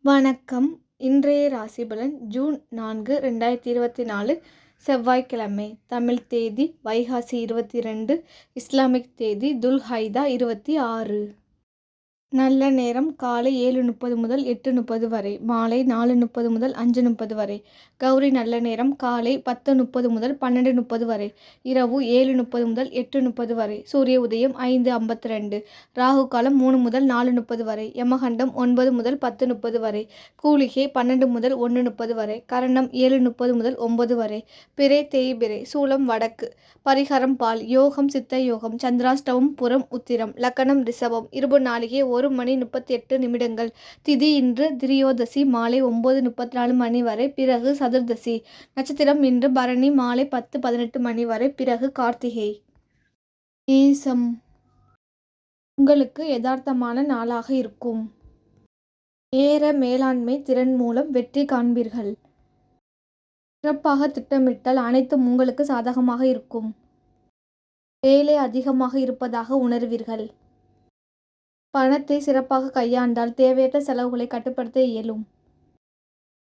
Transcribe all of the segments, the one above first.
வணக்கம். இன்றைய ராசிபலன் ஜூன் 4, 2024 செவ்வாய்க்கிழமை. தமிழ் தேதி வைகாசி 22, இஸ்லாமிக் தேதி துல்ஹைதா 26. நல்ல நேரம் காலை 7:30 முதல் 8:30 வரை, மாலை 4:30 முதல் 5:30 வரை. கௌரி நல்ல நேரம் காலை 10:30 முதல் 12:30 வரை, இரவு 7:30 முதல் 8:30 வரை. சூரிய உதயம் 5:52. ராகு காலம் 3 முதல் 4:30 வரை. யமகண்டம் 9 முதல் 10:30 வரை. கூலிகை 12 முதல் 1:30 வரை. கரணம் 7:30 முதல் 9 வரை. பிறை தேய்பிறை. சூலம் வடக்கு. பரிகாரம் பால். யோகம் சித்த யோகம். சந்திராஷ்டமம் புறம் உத்திரம். லக்னம் ரிஷபம். இருபு நாளிகை 1:38. திதி இன்று திரியோதசி மாலை 9:34 வரை, பிறகு சதுர்தசி. நட்சத்திரம் இன்று பரணி மாலை 10:18 வரை, பிறகு கார்த்திகை. நேசம். உங்களுக்கு யதார்த்தமான நாளாக இருக்கும். நேர மேலாண்மை திறன் மூலம் வெற்றி காண்பீர்கள். சிறப்பாக திட்டமிட்டால் அனைத்தும் உங்களுக்கு சாதகமாக இருக்கும். வேலை அதிகமாக இருப்பதாக உணர்வீர்கள். பணத்தை சிறப்பாக கையாண்டால் தேவையற்ற செலவுகளை கட்டுப்படுத்த இயலும்.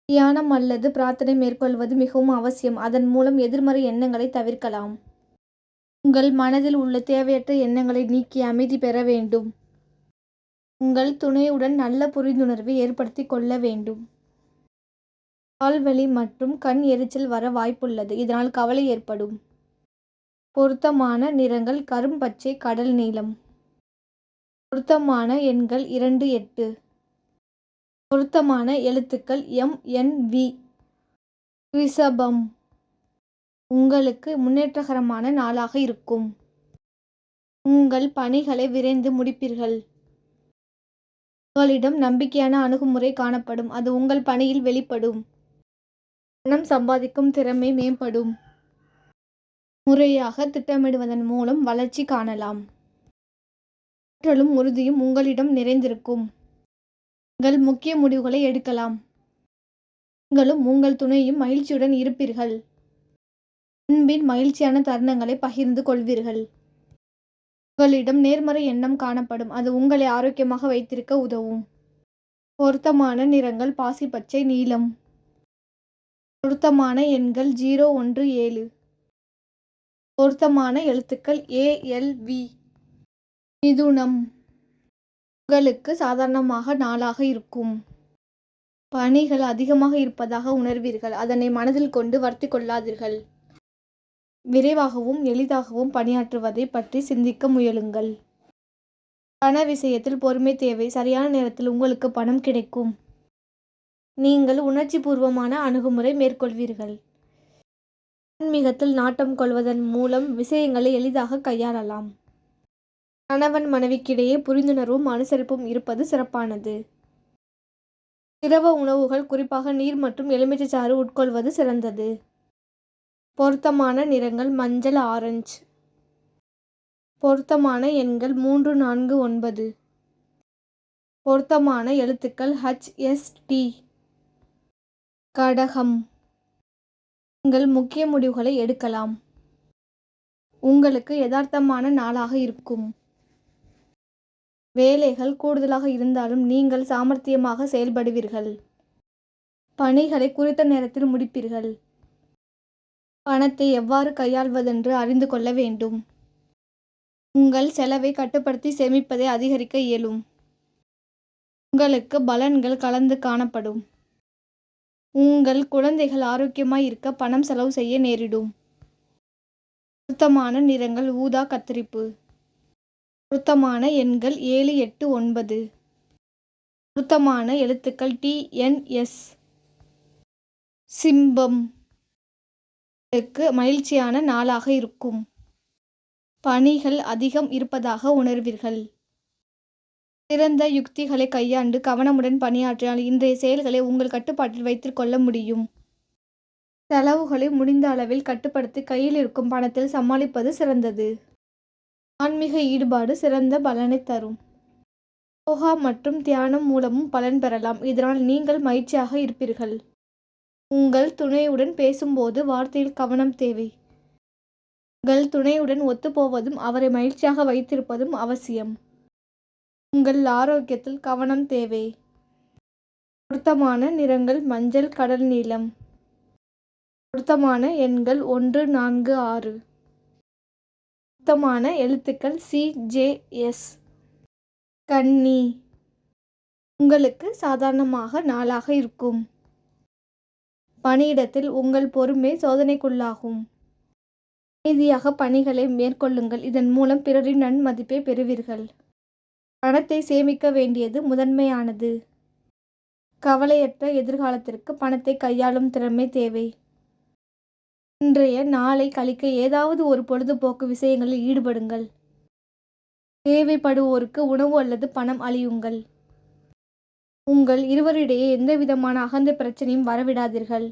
தியானம் அல்லது பிரார்த்தனை மேற்கொள்வது மிகவும் அவசியம். அதன் மூலம் எதிர்மறை எண்ணங்களை தவிர்க்கலாம். உங்கள் மனதில் உள்ள தேவையற்ற எண்ணங்களை நீக்கி அமைதி பெற வேண்டும். உங்கள் துணையுடன் நல்ல புரிந்துணர்வை ஏற்படுத்தி கொள்ள வேண்டும். கால்வலி மற்றும் கண் எரிச்சல் வர வாய்ப்புள்ளது. இதனால் கவலை ஏற்படும். பொருத்தமான நிறங்கள் கரும்பச்சை, கடல் நீலம். பொருத்தமான எண்கள் 2, 8. பொருத்தமான எழுத்துக்கள் MNV. ரிஷபம். உங்களுக்கு முன்னேற்றகரமான நாளாக இருக்கும். உங்கள் பணிகளை விரைந்து முடிப்பீர்கள். உங்களிடம் நம்பிக்கையான அணுகுமுறை காணப்படும். அது உங்கள் பணியில் வெளிப்படும். பணம் சம்பாதிக்கும் திறமை மேம்படும். முறையாக திட்டமிடுவதன் மூலம் வளர்ச்சி காணலாம். ஆற்றலும் உறுதியும் உங்களிடம் நிறைந்திருக்கும். நீங்கள் முக்கிய முடிவுகளை எடுக்கலாம். நீங்களும் உங்கள் துணையும் மகிழ்ச்சியுடன் இருப்பீர்கள். அன்பின் மகிழ்ச்சியான தருணங்களை பகிர்ந்து கொள்வீர்கள். உங்களிடம் நேர்மறை எண்ணம் காணப்படும். அது உங்களை ஆரோக்கியமாக வைத்திருக்க உதவும். பொருத்தமான நிறங்கள் பாசிப்பச்சை, நீலம். பொருத்தமான எண்கள் 0, 1, 7. பொருத்தமான எழுத்துக்கள் ALV. மிதுனம். உங்களுக்கு சாதாரணமாக நாளாக இருக்கும். பணிகள் அதிகமாக இருப்பதாக உணர்வீர்கள். அதனை மனதில் கொண்டு வருத்திக் கொள்ளாதீர்கள். விரைவாகவும் எளிதாகவும் பணியாற்றுவதை பற்றி சிந்திக்க முயலுங்கள். பண விஷயத்தில் பொறுமை தேவை. சரியான நேரத்தில் உங்களுக்கு பணம் கிடைக்கும். நீங்கள் உணர்ச்சி பூர்வமான அணுகுமுறை மேற்கொள்வீர்கள். ஆன்மீகத்தில் நாட்டம் கொள்வதன் மூலம் விஷயங்களை எளிதாக கையாளலாம். கணவன் மனைவிக்கிடையே புரிந்துணர்வும் அனுசரிப்பும் இருப்பது சிறப்பானது. திரவ உணவுகள், குறிப்பாக நீர் மற்றும் எலுமிச்சைச்சாறு உட்கொள்வது சிறந்தது. பொருத்தமான நிறங்கள் மஞ்சள், ஆரஞ்சு. பொருத்தமான எண்கள் 3, 4, 9. பொருத்தமான எழுத்துக்கள் HST. கடகம். நீங்கள் முக்கிய முடிவுகளை எடுக்கலாம். உங்களுக்கு யதார்த்தமான நாளாக இருக்கும். வேலைகள் கூடுதலாக இருந்தாலும் நீங்கள் சாமர்த்தியமாக செயல்படுவீர்கள். பணிகளை குறித்த நேரத்தில் முடிப்பீர்கள். பணத்தை எவ்வாறு கையாள்வதென்று அறிந்து கொள்ள வேண்டும். உங்கள் செலவை கட்டுப்படுத்தி சேமிப்பதை அதிகரிக்க இயலும். உங்களுக்கு பலன்கள் கலந்து காணப்படும். உங்கள் குழந்தைகள் ஆரோக்கியமாய் இருக்க பணம் செலவு செய்ய நேரிடும். பொருத்தமான நிறங்கள் ஊதா, கத்தரிப்பு. பொருத்தமான எண்கள் 7, 8, 9. பொருத்தமான எழுத்துக்கள் TNS. சிம்பம். உங்களுக்கு மகிழ்ச்சியான நாளாக இருக்கும். பணிகள் அதிகம் இருப்பதாக உணர்வீர்கள். சிறந்த யுக்திகளை கையாண்டு கவனமுடன் பணியாற்றினால் இன்றைய செயல்களை உங்கள் கட்டுப்பாட்டில் வைத்துக் கொள்ள முடியும். செலவுகளை முடிந்த அளவில் கட்டுப்படுத்தி கையில் இருக்கும் பணத்தில் சமாளிப்பது சிறந்தது. ஆன்மீக ஈடுபாடு சிறந்த பலனை தரும். யோகா மற்றும் தியானம் மூலமும் பலன் பெறலாம். இதனால் நீங்கள் மகிழ்ச்சியாக இருப்பீர்கள். உங்கள் துணையுடன் பேசும்போது வார்த்தையில் கவனம் தேவை. உங்கள் துணையுடன் ஒத்துப்போவதும் அவரை மகிழ்ச்சியாக வைத்திருப்பதும் அவசியம். உங்கள் ஆரோக்கியத்தில் கவனம் தேவை. பொருத்தமான நிறங்கள் மஞ்சள், கடல் நீலம். பொருத்தமான எண்கள் 1, 4, 6. பொருத்தமான எழுத்துக்கள் CJS. கன்னி. உங்களுக்கு சாதாரணமாக நாளாக இருக்கும். பணியிடத்தில் உங்கள் பொறுமை சோதனைக்குள்ளாகும். அமைதியாக பணிகளை மேற்கொள்ளுங்கள். இதன் மூலம் பிறரின் நன்மதிப்பை பெறுவீர்கள். பணத்தை சேமிக்க வேண்டியது முதன்மையானது. கவலையற்ற எதிர்காலத்திற்கு பணத்தை கையாளும் திறமை தேவை. இன்றைய நாளை கழிக்க ஏதாவது ஒரு பொழுதுபோக்கு விஷயங்களில் ஈடுபடுங்கள். தேவைப்படுவோருக்கு உணவு அல்லது பணம் அளியுங்கள். உங்கள் இருவரிடையே எந்தவிதமான அகந்தை பிரச்சனையும் வரவிடாதீர்கள்.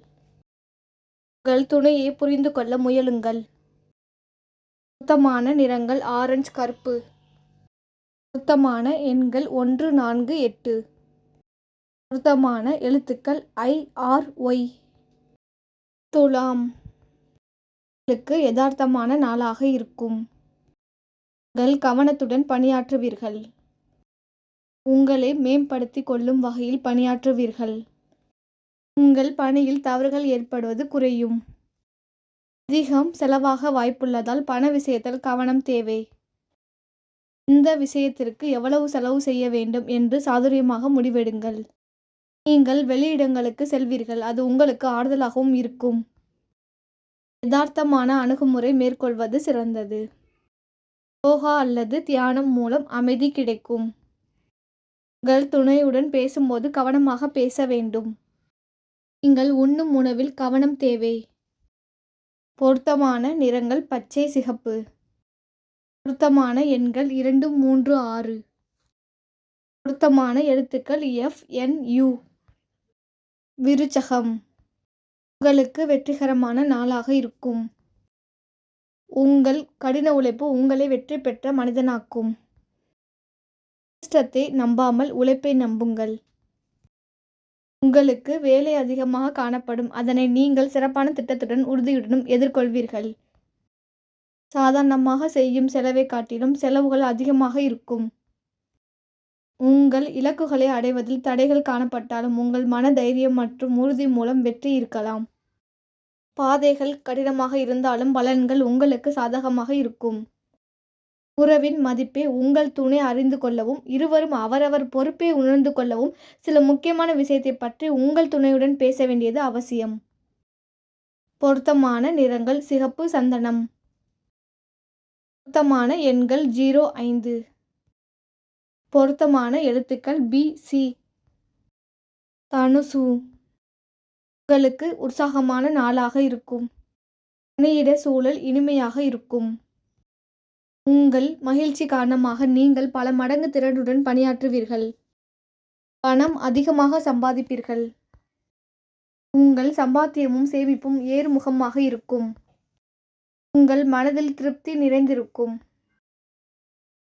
உங்கள் துணையை புரிந்து கொள்ள முயலுங்கள். பொருத்தமான நிறங்கள் ஆரஞ்சு, கருப்பு. பொருத்தமான எண்கள் 1, 4, 8. பொருத்தமான எழுத்துக்கள் IRY. துலாம். உங்களுக்கு யதார்த்தமான நாளாக இருக்கும். உங்கள் கவனத்துடன் பணியாற்றுவீர்கள். உங்களை மேம்படுத்திக் கொள்ளும் வகையில் பணியாற்றுவீர்கள். உங்கள் பணியில் தவறுகள் ஏற்படுவது குறையும். அதிகம் செலவாக வாய்ப்புள்ளதால் பண விஷயத்தில் கவனம் தேவை. இந்த விஷயத்திற்கு எவ்வளவு செலவு செய்ய வேண்டும் என்று சாதுரியமாக முடிவெடுங்கள். நீங்கள் வெளியிடங்களுக்கு செல்வீர்கள். அது உங்களுக்கு ஆறுதலாகவும் இருக்கும். யதார்த்தமான அணுகுமுறை மேற்கொள்வது சிறந்தது. யோகா அல்லது தியானம் மூலம் அமைதி கிடைக்கும். உங்கள் துணையுடன் பேசும்போது கவனமாக பேச வேண்டும். நீங்கள் உண்ணும் உணவில் கவனம் தேவை. பொருத்தமான நிறங்கள் பச்சை, சிகப்பு. பொருத்தமான எண்கள் 2, 3, 6. பொருத்தமான எழுத்துக்கள் FNU. விருச்சகம். உங்களுக்கு வெற்றிகரமான நாளாக இருக்கும். உங்கள் கடின உழைப்பு உங்களை வெற்றி பெற்ற மனிதனாக்கும். அதிர்ஷ்டத்தை நம்பாமல் உழைப்பை நம்புங்கள். உங்களுக்கு வேலை அதிகமாக காணப்படும். அதனை நீங்கள் சிறப்பான திட்டத்துடன் உறுதியுடனும் எதிர்கொள்வீர்கள். சாதாரணமாக செய்யும் செலவை காட்டிலும் செலவுகள் அதிகமாக இருக்கும். உங்கள் இலக்குகளை அடைவதில் தடைகள் காணப்பட்டாலும் உங்கள் மன தைரியம் மற்றும் உறுதி மூலம் வெற்றி இருக்கலாம். பாதைகள் கடினமாக இருந்தாலும் பலன்கள் உங்களுக்கு சாதகமாக இருக்கும். உறவின் மதிப்பை உங்கள் துணை அறிந்து கொள்ளவும் இருவரும் அவரவர் பொறுப்பை உணர்ந்து கொள்ளவும் சில முக்கியமான விஷயத்தை பற்றி உங்கள் துணையுடன் பேச வேண்டியது அவசியம். பொருத்தமான நிறங்கள் சிகப்பு, சந்தனம். பொருத்தமான எண்கள் 0, 5. பொருத்தமான எழுத்துக்கள் BC. தனுசு. உங்களுக்கு உற்சாகமான நாளாக இருக்கும். பணியிட சூழல் இனிமையாக இருக்கும். உங்கள் மகிழ்ச்சி காரணமாக நீங்கள் பல மடங்கு திறனுடன் பணியாற்றுவீர்கள். பணம் அதிகமாக சம்பாதிப்பீர்கள். உங்கள் சம்பாத்தியமும் சேமிப்பும் ஏறுமுகமாக இருக்கும். உங்கள் மனதில் திருப்தி நிறைந்திருக்கும்.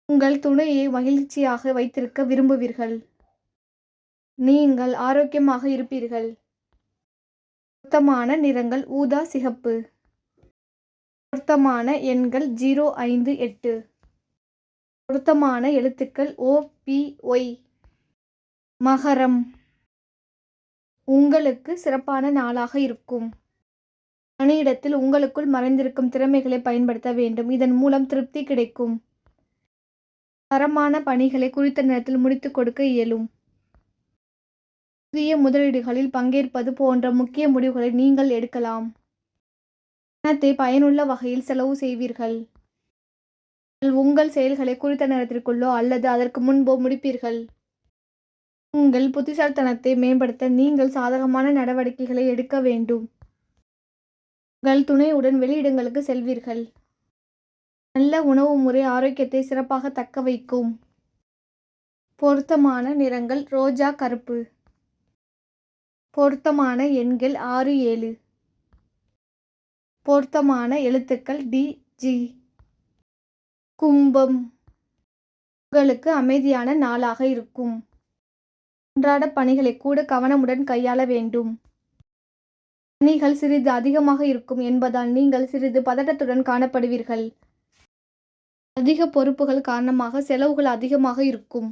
உங்கள் துணையை மகிழ்ச்சியாக வைத்திருக்க விரும்புவீர்கள். நீங்கள் ஆரோக்கியமாக இருப்பீர்கள். பொருத்தமான நிறங்கள் ஊதா, சிகப்பு. பொருத்தமான எண்கள் 0, 5, 8. பொருத்தமான எழுத்துக்கள் OPY. மகரம். உங்களுக்கு சிறப்பான நாளாக இருக்கும். பணியிடத்தில் உங்களுக்குள் மறைந்திருக்கும் திறமைகளை பயன்படுத்த வேண்டும். இதன் மூலம் திருப்தி கிடைக்கும். தரமான பணிகளை குறித்த நேரத்தில் முடித்துக் கொடுக்க இயலும். புதிய முதலீடுகளில் பங்கேற்பது போன்ற முக்கிய முடிவுகளை நீங்கள் எடுக்கலாம். பணத்தை பயனுள்ள வகையில் செலவு செய்வீர்கள். உங்கள் செயல்களை குறித்த நேரத்திற்குள்ளோ அல்லது அதற்கு முன்போ முடிப்பீர்கள். உங்கள் புத்திசாலித்தனத்தை மேம்படுத்த நீங்கள் சாதகமான நடவடிக்கைகளை எடுக்க வேண்டும். உங்கள் துணையுடன் வெளியிடங்களுக்கு செல்வீர்கள். நல்ல உணவு முறை ஆரோக்கியத்தை சிறப்பாக தக்க வைக்கும். பொருத்தமான நிறங்கள் ரோஜா, கருப்பு. பொருத்தமான எண்கள் 6, 7. பொருத்தமான எழுத்துக்கள் DG. கும்பம். உங்களுக்கு அமைதியான நாளாக இருக்கும். அன்றாட பணிகளை கூட கவனமுடன் கையாள வேண்டும். பணிகள் சிறிது அதிகமாக இருக்கும் என்பதால் நீங்கள் சிறிது பதட்டத்துடன் காணப்படுவீர்கள். அதிக பொறுப்புகள் காரணமாக செலவுகள் அதிகமாக இருக்கும்.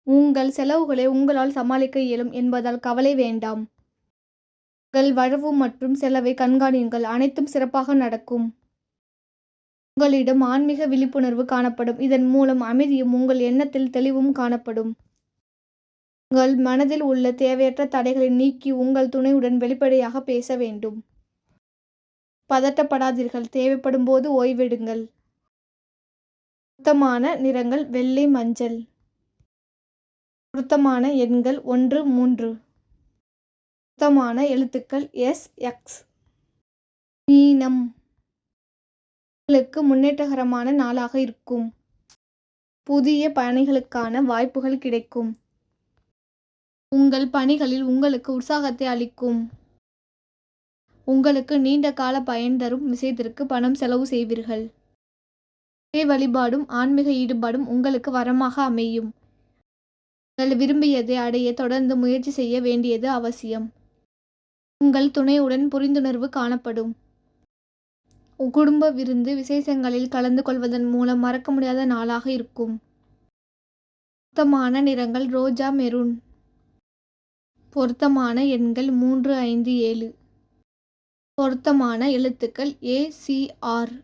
உங்கள் செலவுகளை உங்களால் சமாளிக்க இயலும் என்பதால் கவலை வேண்டாம். உங்கள் வரவு மற்றும் செலவை கண்காணியுங்கள், அனைத்தும் சிறப்பாக நடக்கும். உங்களிடம் ஆன்மீக விழிப்புணர்வு காணப்படும். இதன் மூலம் அமைதியும் உங்கள் எண்ணத்தில் தெளிவும் காணப்படும். உங்கள் மனதில் உள்ள தேவையற்ற தடைகளை நீக்கி உங்கள் துணையுடன் வெளிப்படையாக பேச வேண்டும். பதட்டப்படாதீர்கள், தேவைப்படும் போது ஓய்வெடுங்கள். பொருத்தமான நிறங்கள் வெள்ளை, மஞ்சள். பொருத்தமான எண்கள் 1, 3. பொருத்தமான எழுத்துக்கள் எஸ், எக்ஸ். மீனம். உங்களுக்கு முன்னேற்றகரமான நாளாக இருக்கும். புதிய பணிகளுக்கான வாய்ப்புகள் கிடைக்கும். உங்கள் பணிகளில் உங்களுக்கு உற்சாகத்தை அளிக்கும். உங்களுக்கு நீண்ட கால பயன் தரும் விஷயத்திற்கு பணம் செலவு செய்வீர்கள். இறை வழிபாடும் ஆன்மீக ஈடுபாடும் உங்களுக்கு வரமாக அமையும். நீங்கள் விரும்பியதை அடைய தொடர்ந்து முயற்சி செய்ய வேண்டியது அவசியம். உங்கள் துணையுடன் புரிந்துணர்வு காணப்படும். குடும்ப விருந்து விசேஷங்களில் கலந்து கொள்வதன் மூலம் மறக்க முடியாத நாளாக இருக்கும். பொருத்தமான நிறங்கள் ரோஜா, மெரூன். பொருத்தமான எண்கள் 3, 5, 7. பொருத்தமான எழுத்துக்கள் ஏ, சி, ஆர்.